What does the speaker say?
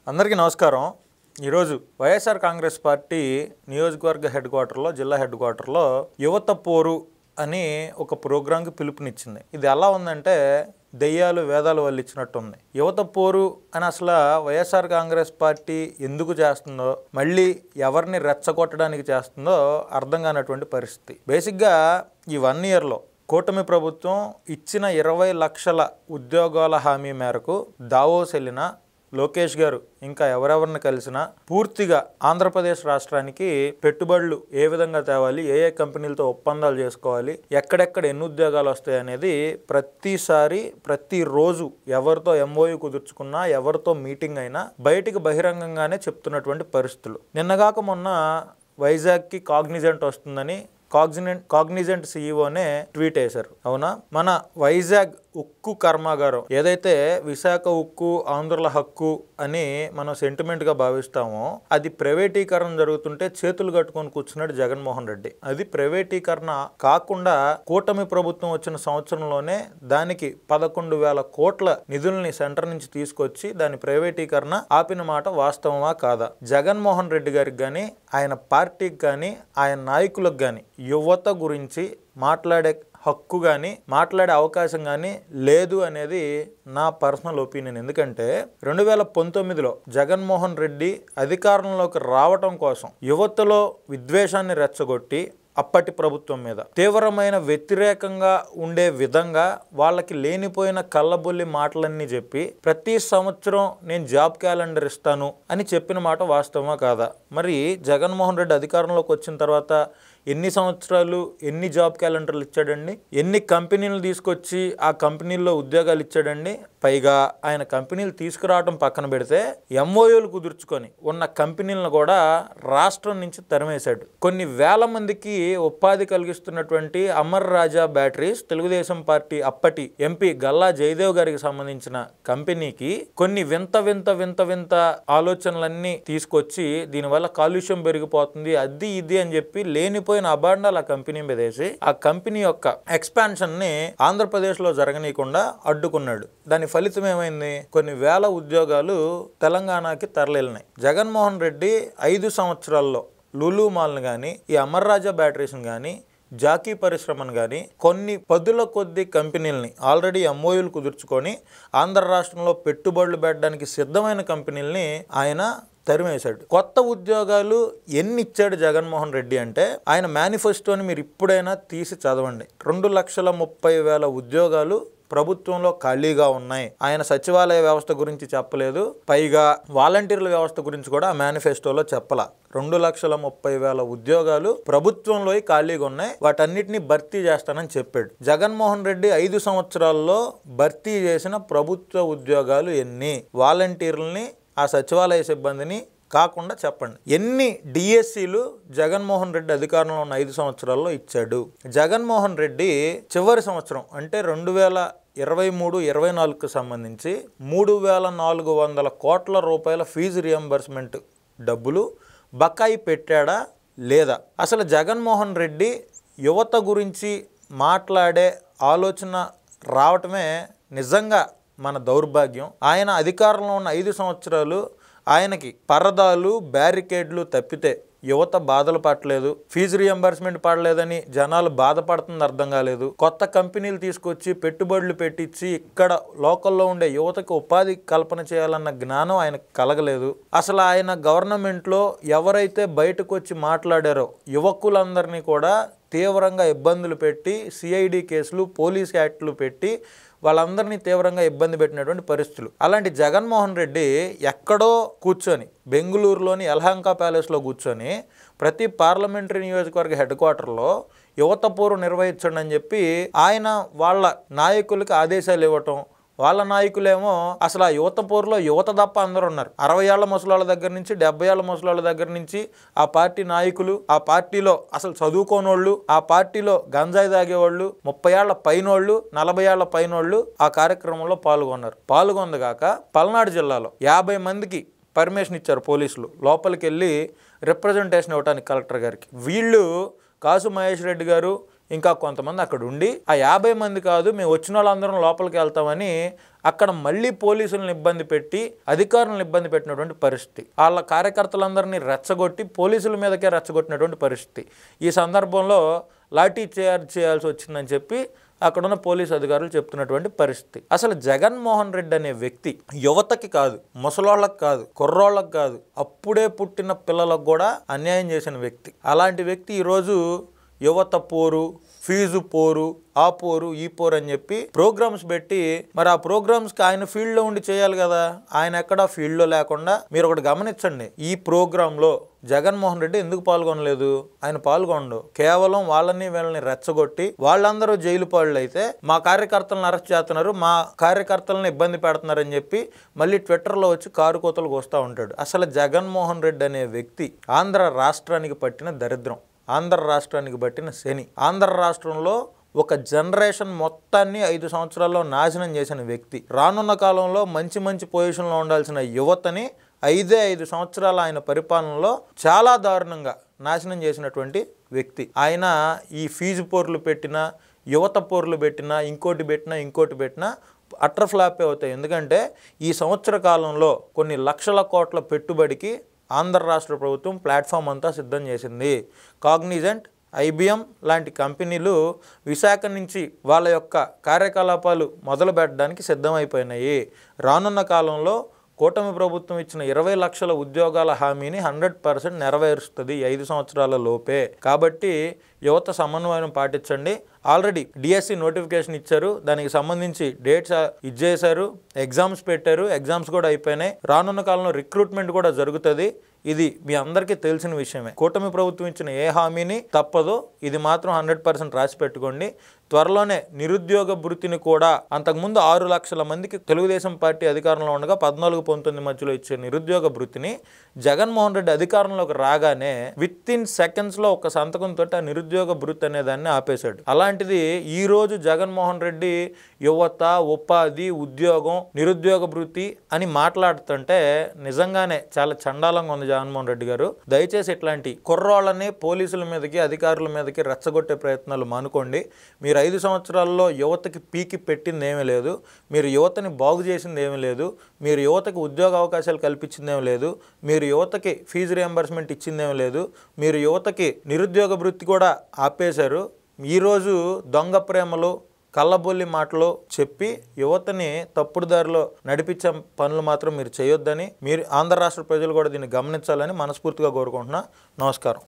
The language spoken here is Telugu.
అందరికీ నమస్కారం. ఈరోజు వైఎస్ఆర్ కాంగ్రెస్ పార్టీ నియోజకవర్గ హెడ్ క్వార్టర్లో, జిల్లా హెడ్ క్వార్టర్లో యువత పోరు అని ఒక ప్రోగ్రాంకి పిలుపునిచ్చింది. ఇది ఎలా ఉందంటే దెయ్యాలు వేదాలు వాళ్ళు ఇచ్చినట్టు ఉంది. యువత పోరు అని అసలు వైఎస్ఆర్ కాంగ్రెస్ పార్టీ ఎందుకు చేస్తుందో, మళ్ళీ ఎవరిని రెచ్చగొట్టడానికి చేస్తుందో అర్థం కానటువంటి పరిస్థితి. బేసిక్గా ఈ 1 ఇయర్లో కూటమి ప్రభుత్వం ఇచ్చిన 20 లక్షల ఉద్యోగాల హామీ మేరకు దావోస్ వెళ్ళిన లోకేష్ గారు ఇంకా ఎవరెవరిని కలిసినా పూర్తిగా ఆంధ్రప్రదేశ్ రాష్ట్రానికి పెట్టుబడులు ఏ విధంగా తేవాలి, ఏ ఏ కంపెనీలతో ఒప్పందాలు చేసుకోవాలి, ఎక్కడెక్కడ ఎన్ని ఉద్యోగాలు వస్తాయి అనేది ప్రతిసారి ప్రతిరోజు ఎవరితో ఎంఓయూ కుదుర్చుకున్నా, ఎవరితో మీటింగ్ అయినా బయటికి బహిరంగంగానే చెప్తున్నటువంటి పరిస్థితులు. నిన్నగాక మొన్న వైజాగ్కి కాగ్నిజెంట్ వస్తుందని కాగ్నిజెంట్ సీఈఓనే ట్వీట్ వేశారు. అవునా, మన వైజాగ్ ఉక్కు కర్మాగారం ఏదైతే విశాఖ ఉక్కు ఆంధ్రుల హక్కు అని మనం సెంటిమెంట్గా భావిస్తామో అది ప్రైవేటీకరణ జరుగుతుంటే చేతులు కట్టుకొని కూర్చున్నాడు జగన్మోహన్ రెడ్డి. అది ప్రైవేటీకరణ కాకుండా కూటమి ప్రభుత్వం వచ్చిన సంవత్సరంలోనే దానికి 11,000 కోట్ల నిధుల్ని సెంటర్ నుంచి తీసుకొచ్చి దాని ప్రైవేటీకరణ ఆపిన మాట వాస్తవమా కాదా? జగన్మోహన్ రెడ్డి గారికి కానీ, ఆయన పార్టీకి కానీ, ఆయన నాయకులకు కానీ యువత గురించి మాట్లాడే హక్కు కానీ, మాట్లాడే అవకాశం కానీ లేదు అనేది నా పర్సనల్ ఒపీనియన్. ఎందుకంటే 2019లో జగన్మోహన్ రెడ్డి అధికారంలోకి రావటం కోసం యువతలో విద్వేషాన్ని రెచ్చగొట్టి అప్పటి ప్రభుత్వం మీద తీవ్రమైన వ్యతిరేకంగా ఉండే విధంగా వాళ్ళకి లేనిపోయిన కళ్ళబొల్లి మాటలన్నీ చెప్పి ప్రతి సంవత్సరం నేను జాబ్ క్యాలెండర్ ఇస్తాను అని చెప్పిన మాట వాస్తవమా కాదా? మరి జగన్మోహన్ రెడ్డి అధికారంలోకి వచ్చిన తర్వాత ఎన్ని సంవత్సరాలు ఎన్ని జాబ్ క్యాలెండర్లు ఇచ్చాడండి? ఎన్ని కంపెనీలు తీసుకొచ్చి ఆ కంపెనీల్లో ఉద్యోగాలు ఇచ్చాడండి? పైగా ఆయన కంపెనీలు తీసుకురావడం పక్కన పెడితే ఎంఓయూలు కుదుర్చుకొని ఉన్న కంపెనీలను కూడా రాష్ట్రం నుంచి తరిమేశాడు. కొన్ని వేల మందికి ఉపాధి కలిగిస్తున్నటువంటి అమర్ రాజా బ్యాటరీస్ తెలుగుదేశం పార్టీ అప్పటి ఎంపీ గల్లా జయదేవ్ గారికి సంబంధించిన కంపెనీకి కొన్ని వింత వింత వింత వింత ఆలోచనలన్నీ తీసుకొచ్చి దీనివల్ల కాలుష్యం పెరిగిపోతుంది అది ఇది అని చెప్పి లేనిపోయిన అబాండాలు ఆ కంపెనీ మీద వేసి ఆ కంపెనీ యొక్క ఎక్స్పాన్షన్ ని ఆంధ్రప్రదేశ్ లో జరగనీయకుండా అడ్డుకున్నాడు. దాని ఫలితం ఏమైంది? కొన్ని వేల ఉద్యోగాలు తెలంగాణకి తరలినాయి. జగన్మోహన్ రెడ్డి 5 సంవత్సరాల్లో లులు మాల్ని కానీ, ఈ అమర్ రాజా బ్యాటరీస్ని కానీ, జాకీ పరిశ్రమను కానీ కొన్ని పదుల కొద్ది కంపెనీలని ఆల్రెడీ ఎంఓయూలు కుదుర్చుకొని ఆంధ్ర రాష్ట్రంలో పెట్టుబడులు పెట్టడానికి సిద్ధమైన కంపెనీలని ఆయన తరిమేశాడు. కొత్త ఉద్యోగాలు ఎన్ని ఇచ్చాడు జగన్మోహన్ రెడ్డి అంటే ఆయన మేనిఫెస్టోని మీరు ఇప్పుడైనా తీసి చదవండి. 2,30,000 ఉద్యోగాలు ప్రభుత్వంలో ఖాళీగా ఉన్నాయి. ఆయన సచివాలయ వ్యవస్థ గురించి చెప్పలేదు, పైగా వాలంటీర్ల వ్యవస్థ గురించి కూడా ఆ మేనిఫెస్టోలో చెప్పలా. 2,30,000 ఉద్యోగాలు ప్రభుత్వంలో ఖాళీగా ఉన్నాయి, వాటన్నిటిని భర్తీ చేస్తానని చెప్పాడు. జగన్మోహన్ రెడ్డి 5 సంవత్సరాల్లో భర్తీ చేసిన ప్రభుత్వ ఉద్యోగాలు ఎన్ని? వాలంటీర్లని, ఆ సచివాలయ సిబ్బందిని కాకుండా చెప్పండి. ఎన్ని డిఎస్సీలు జగన్మోహన్ రెడ్డి అధికారంలో ఉన్న 5 సంవత్సరాల్లో ఇచ్చాడు? జగన్మోహన్ రెడ్డి చివరి సంవత్సరం అంటే 2023-24కు సంబంధించి 3,400 కోట్ల రూపాయల ఫీజు రియంబర్స్మెంట్ డబ్బులు బకాయి పెట్టాడా లేదా? అసలు జగన్మోహన్ రెడ్డి యువత గురించి మాట్లాడే ఆలోచన రావటమే నిజంగా మన దౌర్భాగ్యం. ఆయన అధికారంలో ఉన్న 5 సంవత్సరాలు ఆయనకి పరదాలు బ్యారికేడ్లు తప్పితే యువత బాధలు పడలేదు, ఫీజు రియంబర్స్మెంట్ పడలేదని జనాలు బాధపడుతుంది అర్థం కాలేదు, కొత్త కంపెనీలు తీసుకొచ్చి పెట్టుబడులు పెట్టించి ఇక్కడ లోకల్లో ఉండే యువతకు ఉపాధి కల్పన చేయాలన్న జ్ఞానం ఆయనకు కలగలేదు. అసలు ఆయన గవర్నమెంట్లో ఎవరైతే బయటకు వచ్చి మాట్లాడారో యువకులందరినీ కూడా తీవ్రంగా ఇబ్బందులు పెట్టి సిఐడి కేసులు, పోలీస్ యాక్టులు పెట్టి వాళ్ళందరినీ తీవ్రంగా ఇబ్బంది పెట్టినటువంటి పరిస్థితులు. అలాంటి జగన్మోహన్ రెడ్డి ఎక్కడో కూర్చొని బెంగళూరులోని యలహంక ప్యాలెస్లో కూర్చొని ప్రతి పార్లమెంటరీ నియోజకవర్గ హెడ్ క్వార్టర్లో యువత పోరు నిర్వహించండి అని చెప్పి ఆయన వాళ్ళ నాయకులకి ఆదేశాలు ఇవ్వటం, వాళ్ళ నాయకులేమో అసలు ఆ యువత పోరులో యువత తప్ప అందరూ ఉన్నారు. 60 ఏళ్ల ముసలాళ్ళ దగ్గర నుంచి 70 ఏళ్ల ముసలాళ్ళ దగ్గర నుంచి ఆ పార్టీ నాయకులు, ఆ పార్టీలో అసలు చదువుకోనోళ్ళు, ఆ పార్టీలో గంజాయి తాగేవాళ్ళు, 30 ఏళ్ల పైనోళ్ళు, 40 ఏళ్ల పైనోళ్ళు ఆ కార్యక్రమంలో పాల్గొన్నారు. పాల్గొందగాక పల్నాడు జిల్లాలో 50 మందికి పర్మిషన్ ఇచ్చారు పోలీసులు లోపలికి వెళ్ళి రిప్రజెంటేషన్ ఇవ్వడానికి కలెక్టర్ గారికి. వీళ్ళు కాసు మహేష్ రెడ్డి గారు, ఇంకా కొంతమంది అక్కడ ఉండి ఆ 50 మంది కాదు మేము వచ్చిన వాళ్ళందరం లోపలికి వెళ్తామని అక్కడ మళ్ళీ పోలీసులను ఇబ్బంది పెట్టి అధికారులను ఇబ్బంది పెట్టినటువంటి పరిస్థితి. వాళ్ళ కార్యకర్తలందరినీ రెచ్చగొట్టి పోలీసుల మీదకే రెచ్చగొట్టినటువంటి పరిస్థితి. ఈ సందర్భంలో లాఠీ చార్జ్ చేయాల్సి వచ్చిందని చెప్పి అక్కడున్న పోలీసు అధికారులు చెప్తున్నటువంటి పరిస్థితి. అసలు జగన్మోహన్ రెడ్డి అనే వ్యక్తి యువతకి కాదు, ముసలోళ్ళకి కాదు, కుర్రోళ్ళకి కాదు, అప్పుడే పుట్టిన పిల్లలకు కూడా అన్యాయం చేసిన వ్యక్తి. అలాంటి వ్యక్తి ఈరోజు యువత పోరు, ఫీజు పోరు, ఆ పోరు ఈ పోరు అని చెప్పి ప్రోగ్రామ్స్ పెట్టి మరి ఆ ప్రోగ్రామ్స్కి ఆయన ఫీల్డ్లో ఉండి చేయాలి కదా. ఆయన ఎక్కడ ఫీల్డ్లో లేకుండా మీరు ఒకటి గమనించండి, ఈ ప్రోగ్రాంలో జగన్మోహన్ రెడ్డి ఎందుకు పాల్గొనలేదు? ఆయన పాల్గొండు కేవలం వాళ్ళని వీళ్ళని రెచ్చగొట్టి వాళ్ళందరూ జైలు పాళ్ళు అయితే మా కార్యకర్తలను అరెస్ట్ చేస్తున్నారు, మా కార్యకర్తలను ఇబ్బంది పెడుతున్నారని చెప్పి మళ్ళీ ట్విట్టర్లో వచ్చి కారు కోతలకు వస్తూ ఉంటాడు. అసలు జగన్మోహన్ రెడ్డి అనే వ్యక్తి ఆంధ్ర రాష్ట్రానికి పట్టిన దరిద్రం, ఆంధ్ర రాష్ట్రానికి పట్టిన శని. ఆంధ్ర రాష్ట్రంలో ఒక జనరేషన్ మొత్తాన్ని 5 సంవత్సరాల్లో నాశనం చేసిన వ్యక్తి. రానున్న కాలంలో మంచి మంచి పొజిషన్లో ఉండాల్సిన యువతని 5 సంవత్సరాల ఆయన పరిపాలనలో చాలా దారుణంగా నాశనం చేసినటువంటి వ్యక్తి. ఆయన ఈ ఫీజు పోర్లు పెట్టినా, యువత పోర్లు పెట్టినా, ఇంకోటి పెట్టినా అట్టర్ ఫ్లాపే అవుతాయి. ఎందుకంటే ఈ సంవత్సర కాలంలో కొన్ని లక్షల కోట్ల పెట్టుబడికి ఆంధ్ర రాష్ట్ర ప్రభుత్వం ప్లాట్ఫామ్ అంతా సిద్ధం చేసింది. కాగ్నిజెంట్, IBM లాంటి కంపెనీలు విశాఖ నుంచి వాళ్ళ యొక్క కార్యకలాపాలు మొదలు పెట్టడానికి సిద్ధమైపోయినాయి. రానున్న కాలంలో కూటమి ప్రభుత్వం ఇచ్చిన 20 లక్షల ఉద్యోగాల హామీని 100% నెరవేరుస్తుంది 5 సంవత్సరాల లోపే. కాబట్టి యువత సమన్వయం పాటించండి. ఆల్రెడీ డిఎస్సి నోటిఫికేషన్ ఇచ్చారు, దానికి సంబంధించి డేట్స్ ఇచ్చేశారు, ఎగ్జామ్స్ పెట్టారు, ఎగ్జామ్స్ కూడా అయిపోయినాయి. రానున్న కాలంలో రిక్రూట్మెంట్ కూడా జరుగుతుంది. ఇది మీ అందరికీ తెలిసిన విషయమే. కూటమి ప్రభుత్వం ఇచ్చిన ఏ హామీని తప్పదో ఇది మాత్రం 100% రాసి పెట్టుకోండి. త్వరలోనే నిరుద్యోగ భృతిని కూడా అంతకుముందు 6 లక్షల మందికి తెలుగుదేశం పార్టీ అధికారంలో ఉండగా 14-19 మధ్యలో ఇచ్చే నిరుద్యోగ భృతిని జగన్మోహన్ రెడ్డి అధికారంలోకి రాగానే వితిన్ సెకండ్స్లో ఒక సంతకంతో ఆ నిరుద్యోగ భృతి అనే దాన్ని ఆపేశాడు. అలాంటిది ఈరోజు జగన్మోహన్ రెడ్డి యువత, ఉపాధి, ఉద్యోగం, నిరుద్యోగ భృతి అని మాట్లాడుతుంటే నిజంగానే చాలా చండాలంగా ఉంది జగన్మోహన్ రెడ్డి గారు. దయచేసి ఇట్లాంటి కుర్రోళ్ళని పోలీసుల మీదకి, అధికారుల మీదకి రెచ్చగొట్టే ప్రయత్నాలు మానుకోండి. మీరు 5 సంవత్సరాల్లో యువతకి పీకి పెట్టింది ఏమీ లేదు, మీరు యువతని బాగు చేసింది ఏమీ లేదు, మీరు యువతకి ఉద్యోగ అవకాశాలు కల్పించిందేమీ లేదు, మీరు యువతకి ఫీజు రియంబర్స్మెంట్ ఇచ్చిందేమీ లేదు, మీరు యువతకి నిరుద్యోగ భృతి కూడా ఆపేశారు. ఈరోజు దొంగ ప్రేమలు, కళ్ళబొల్లి మాటలు చెప్పి యువతని తప్పుడు దారిలో నడిపించే పనులు మాత్రం మీరు చేయొద్దని, మీరు ఆంధ్ర రాష్ట్ర ప్రజలు కూడా దీన్ని గమనించాలని మనస్ఫూర్తిగా కోరుకుంటున్నా. నమస్కారం.